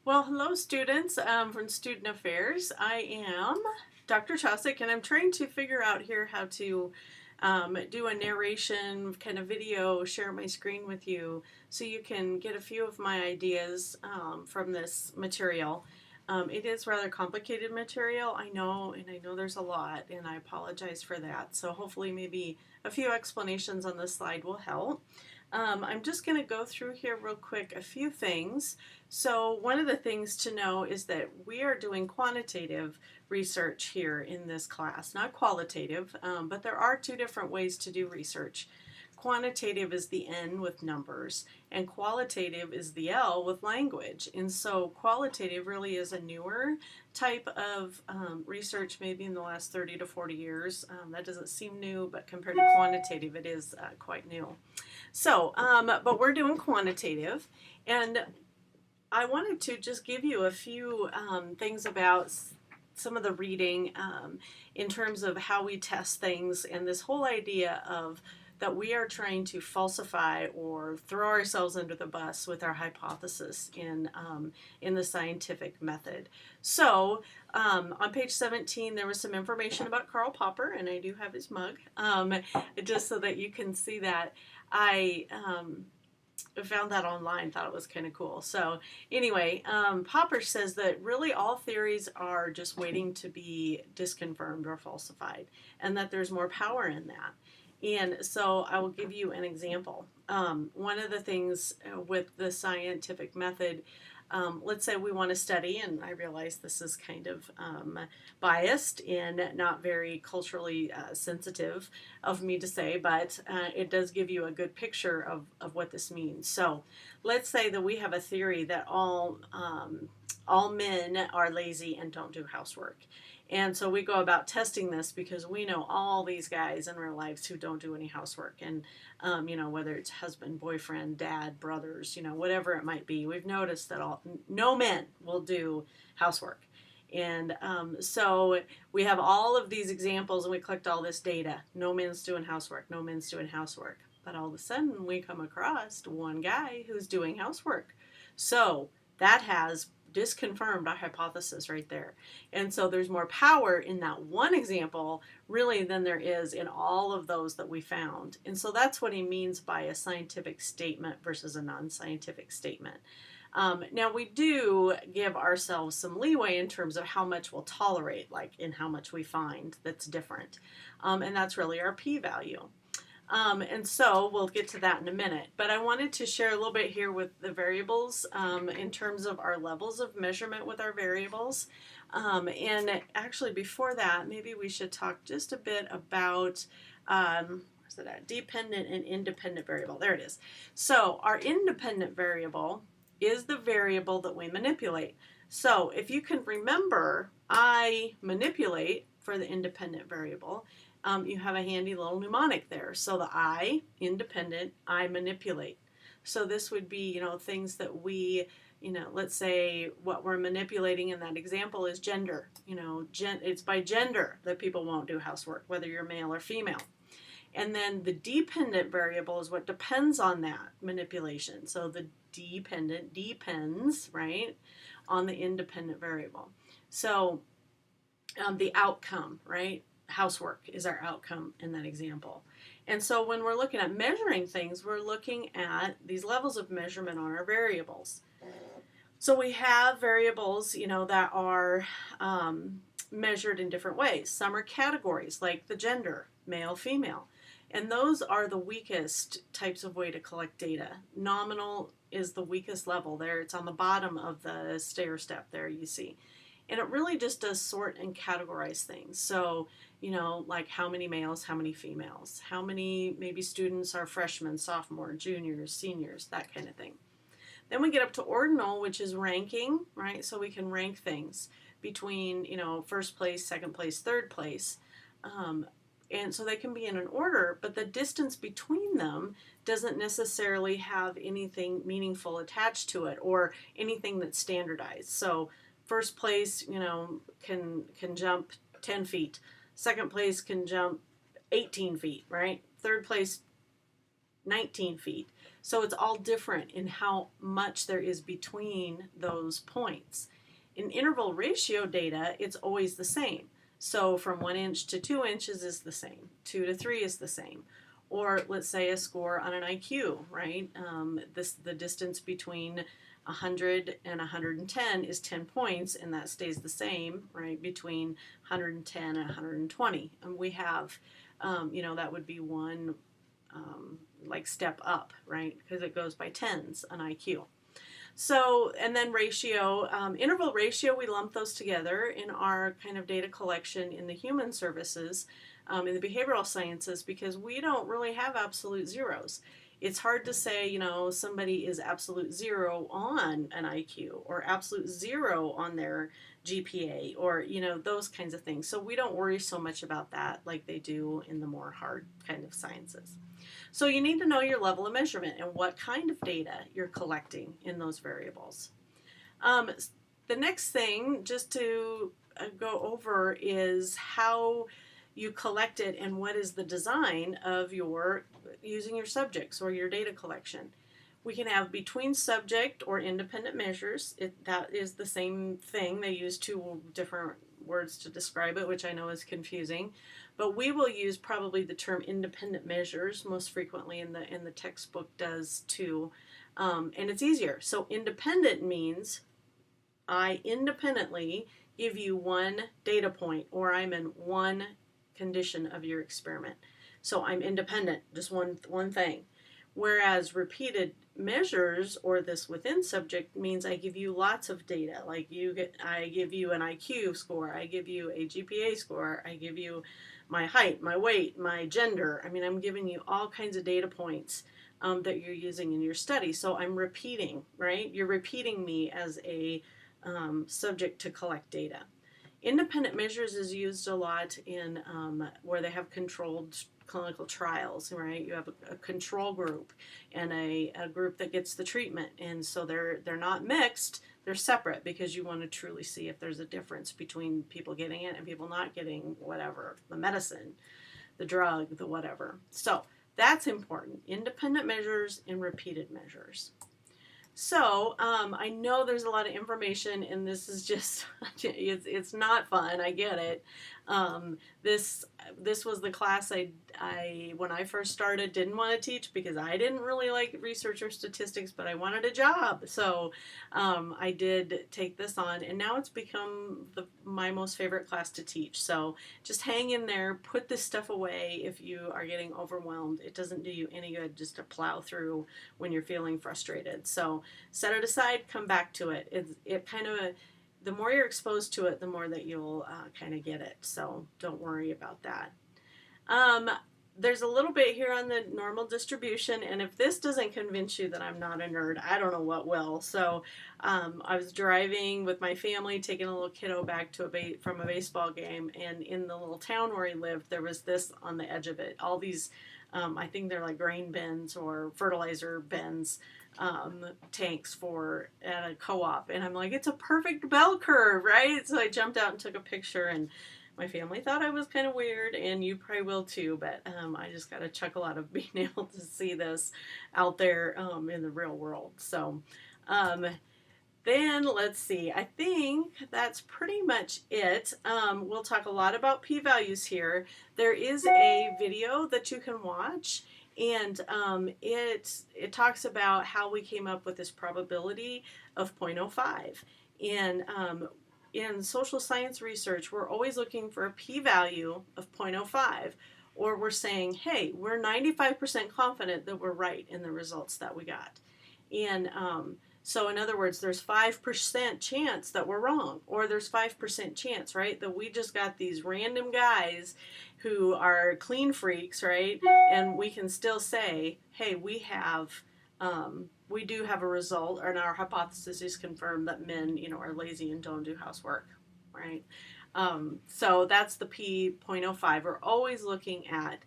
Well, hello students from Student Affairs. I am Dr. Chosick, and I'm trying to figure out here how to do a narration kind of video, share my screen with you so you can get a few of my ideas from this material. It is rather complicated material, I know, and I know there's a lot, and I apologize for that. So hopefully maybe a few explanations on this slide will help. I'm just going to go through here real quick a few things. So one of the things to know is that we are doing quantitative research here in this class, not qualitative, but there are two different ways to do research. Quantitative is the N with numbers, and qualitative is the L with language. And so qualitative really is a newer type of research, maybe in the last 30 to 40 years. That doesn't seem new, but compared to quantitative, it is quite new. So, but we're doing quantitative, and I wanted to just give you a few things about some of the reading in terms of how we test things, and this whole idea of that we are trying to falsify or throw ourselves under the bus with our hypothesis in the scientific method. So on page 17 there was some information about Karl Popper, and I do have his mug, just so that you can see that. I found that online, thought it was kind of cool. So anyway, Popper says that really all theories are just waiting to be disconfirmed or falsified, and that there's more power in that. And so I will give you an example. One of the things with the scientific method, let's say we want to study, and I realize this is kind of biased and not very culturally sensitive of me to say, but it does give you a good picture of what this means. So let's say that we have a theory that all men are lazy and don't do housework. And so we go about testing this because we know all these guys in our lives who don't do any housework. And, whether it's husband, boyfriend, dad, brothers, whatever it might be, we've noticed that no men will do housework. And so we have all of these examples, and we collect all this data. No men's doing housework, no men's doing housework. But all of a sudden we come across one guy who's doing housework. So that has disconfirmed our hypothesis right there. And so there's more power in that one example really than there is in all of those that we found. And so that's what he means by a scientific statement versus a non-scientific statement. Now we do give ourselves some leeway in terms of how much we'll tolerate, like in how much we find that's different. And that's really our p-value. And so we'll get to that in a minute. But I wanted to share a little bit here with the variables in terms of our levels of measurement with our variables. And actually before that, maybe we should talk just a bit about where's it at? Dependent and independent variable. There it is. So our independent variable is the variable that we manipulate. So if you can remember, I manipulate for the independent variable. You have a handy little mnemonic there. So the I, independent, I manipulate. So this would be, things that we, let's say what we're manipulating in that example is gender. It's by gender that people won't do housework, whether you're male or female. And then the dependent variable is what depends on that manipulation. So the dependent depends, right, on the independent variable. So the outcome, right? Housework is our outcome in that example. And so when we're looking at measuring things, we're looking at these levels of measurement on our variables. So we have variables, that are measured in different ways. Some are categories, like the gender, male, female. And those are the weakest types of way to collect data. Nominal is the weakest level there. It's on the bottom of the stair step there, you see. And it really just does sort and categorize things. So, like how many males, how many females, how many maybe students are freshmen, sophomore, juniors, seniors, that kind of thing. Then we get up to ordinal, which is ranking, right? So we can rank things between, first place, second place, third place. And so they can be in an order, but the distance between them doesn't necessarily have anything meaningful attached to it or anything that's standardized. So first place, can jump 10 feet. Second place can jump 18 feet, right? Third place, 19 feet. So it's all different in how much there is between those points. In interval ratio data, it's always the same. So from 1 inch to 2 inches is the same, 2 to 3 is the same. Or let's say a score on an IQ, right? The distance between 100 and 110 is 10 points, and that stays the same, right, between 110 and 120. And we have, that would be one like step up, right, because it goes by tens on IQ. So, and then ratio, interval ratio, we lump those together in our kind of data collection in the human services, in the behavioral sciences, because we don't really have absolute zeros. It's hard to say, somebody is absolute zero on an IQ or absolute zero on their GPA or, those kinds of things. So we don't worry so much about that like they do in the more hard kind of sciences. So you need to know your level of measurement and what kind of data you're collecting in those variables. The next thing just to go over is how you collect it and what is the design of using your subjects or your data collection. We can have between subject or independent measures. That is the same thing. They use two different words to describe it, which I know is confusing. But we will use probably the term independent measures most frequently, in the textbook does too. And it's easier. So independent means I independently give you one data point, or I'm in one condition of your experiment. So I'm independent, just one thing. Whereas repeated measures, or this within subject, means I give you lots of data. Like I give you an IQ score, I give you a GPA score, I give you my height, my weight, my gender. I mean, I'm giving you all kinds of data points that you're using in your study. So I'm repeating, right? You're repeating me as a subject to collect data. Independent measures is used a lot in where they have controlled clinical trials, right? You have a control group and a group that gets the treatment, and so they're not mixed, they're separate, because you want to truly see if there's a difference between people getting it and people not getting whatever, the medicine, the drug, the whatever. So that's important. Independent measures and repeated measures. So I know there's a lot of information, and this is just, it's not fun. I get it. This was the class I when I first started didn't want to teach, because I didn't really like research or statistics, but I wanted a job. So I did take this on, and now it's become my most favorite class to teach. So just hang in there, put this stuff away if you are getting overwhelmed. It doesn't do you any good just to plow through when you're feeling frustrated. So set it aside, come back to it. It kind of, the more you're exposed to it, the more that you'll kind of get it. So don't worry about that. There's a little bit here on the normal distribution, and if this doesn't convince you that I'm not a nerd, I don't know what will. So I was driving with my family, taking a little kiddo back from a baseball game, and in the little town where he lived, there was this on the edge of it. All these, I think they're like grain bins or fertilizer bins, tanks at a co-op, and I'm like, it's a perfect bell curve, right? So I jumped out and took a picture, and my family thought I was kind of weird, and you probably will too, but I just got a chuckle out of being able to see this out there in the real world. So then let's see, I think that's pretty much it. We'll talk a lot about p-values here. There is a video that you can watch, and it talks about how we came up with this probability of 0.05. And in social science research, we're always looking for a p-value of 0.05, or we're saying, hey, we're 95% confident that we're right in the results that we got. And so in other words, there's 5% chance that we're wrong, or there's 5% chance, right, that we just got these random guys who are clean freaks, right, and we can still say, hey, we do have a result, and our hypothesis is confirmed that men, are lazy and don't do housework, right? So that's the p 0.05. We're always looking at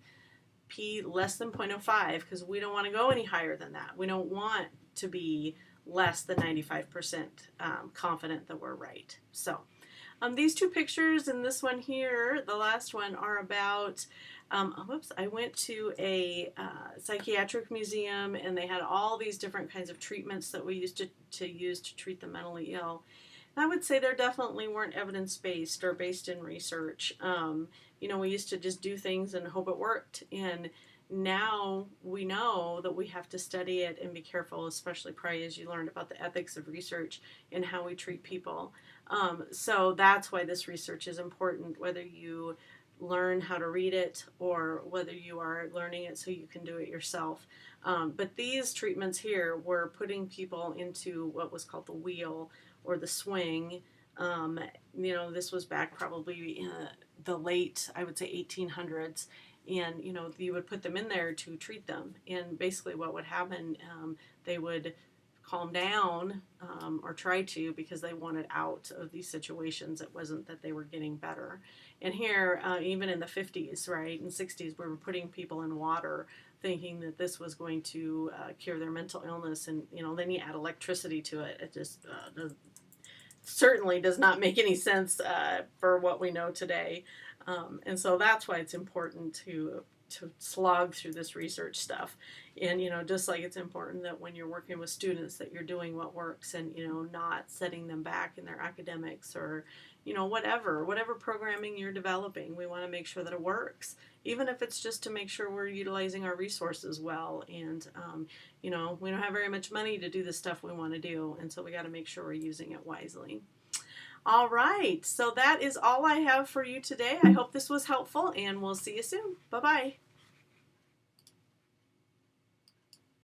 p less than 0.05 because we don't want to go any higher than that. We don't want to be less than 95% confident that we're right. So these two pictures and this one here, the last one, are about Whoops, I went to a psychiatric museum, and they had all these different kinds of treatments that we used to use to treat the mentally ill. And I would say there definitely weren't evidence-based or based in research. We used to just do things and hope it worked. And now we know that we have to study it and be careful, especially probably as you learned about the ethics of research and how we treat people. So that's why this research is important, whether you learn how to read it or whether you are learning it so you can do it yourself. But these treatments here were putting people into what was called the wheel or the swing. This was back probably in the late, I would say, 1800s. And, you would put them in there to treat them. And basically what would happen, they would calm down or try to, because they wanted out of these situations. It wasn't that they were getting better. And here, even in the 50s, right, and 60s, we were putting people in water thinking that this was going to cure their mental illness. And, then you add electricity to it. It just certainly does not make any sense for what we know today. And so that's why it's important to slog through this research stuff. And, just like it's important that when you're working with students that you're doing what works and, not setting them back in their academics or, whatever programming you're developing, we want to make sure that it works, even if it's just to make sure we're utilizing our resources well. And, we don't have very much money to do the stuff we want to do. And so we got to make sure we're using it wisely. All right, so that is all I have for you today. I hope this was helpful, and we'll see you soon. Bye-bye.